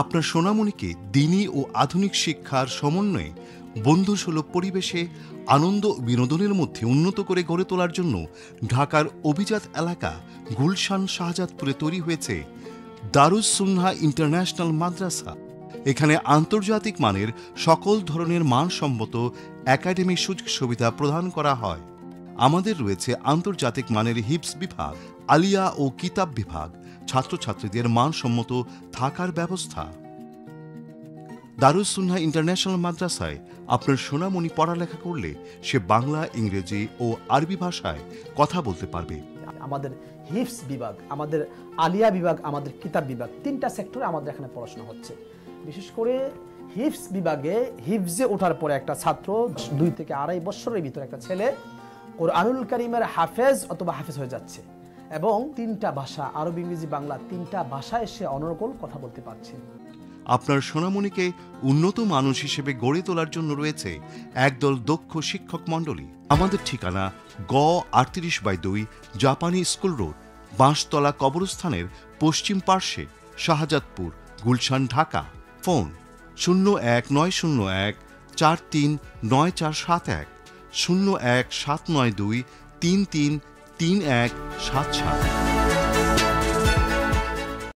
আপনার সোনামণিকে দিনী ও আধুনিক শিক্ষার সমন্বয়ে বন্ধুসুলভ পরিবেশে আনন্দ ও বিনোদনের মধ্যে উন্নত করে গড়ে তোলার জন্য ঢাকার অভিজাত এলাকা গুলশান শাহজাদপুরে তৈরি হয়েছে দারুস সুন্নাহ ইন্টারন্যাশনাল মাদ্রাসা। এখানে আন্তর্জাতিক মানের সকল ধরনের মানসম্মত একাডেমিক সুযোগ সুবিধা প্রদান করা হয়। আমাদের রয়েছে আন্তর্জাতিক মানের হিফজ বিভাগ, আলিয়া ও কিতাব বিভাগ, ছাত্রছাত্রীদের মানসম্মত থাকার ব্যবস্থা। দারুস সুন্নাহ ইন্টারন্যাশনাল মাদ্রাসায় আপনার সোনামণি পড়ালেখা করলে সে বাংলা, ইংরেজি ও আরবি ভাষায় কথা বলতে পারবে। আমাদের হিফজ বিভাগ, আমাদের আলিয়া বিভাগ, আমাদের কিতাব বিভাগ, 3টা সেক্টরে আমাদের এখানে পড়াশোনা হচ্ছে। বিশেষ করে হিফজ বিভাগে হিফজে ওঠার পরে একটা ছাত্র 2 থেকে 2.5 বছরের ভিতরে একটা ছেলে কোরআনুল কারীমের হাফেজ অথবা হাফেজ হয়ে যাচ্ছে এবং 3টা ভাষা, আরবি, ইংরেজি, বাংলা 3টা ভাষায় সে অনর্গল কথা বলতে পারছে। আপনার সোনামণিকে উন্নত মানুষ হিসেবে গড়ে তোলার জন্য রয়েছে একদল দক্ষ শিক্ষক মণ্ডলী। আমাদের ঠিকানা গ 38/2 জাপানি স্কুল রোড, বাঁশতলা কবরস্থানের পশ্চিম পার্শ্বে, শাহজাদপুর, গুলশান, ঢাকা। ফোন 01901 439471, 01792 333177।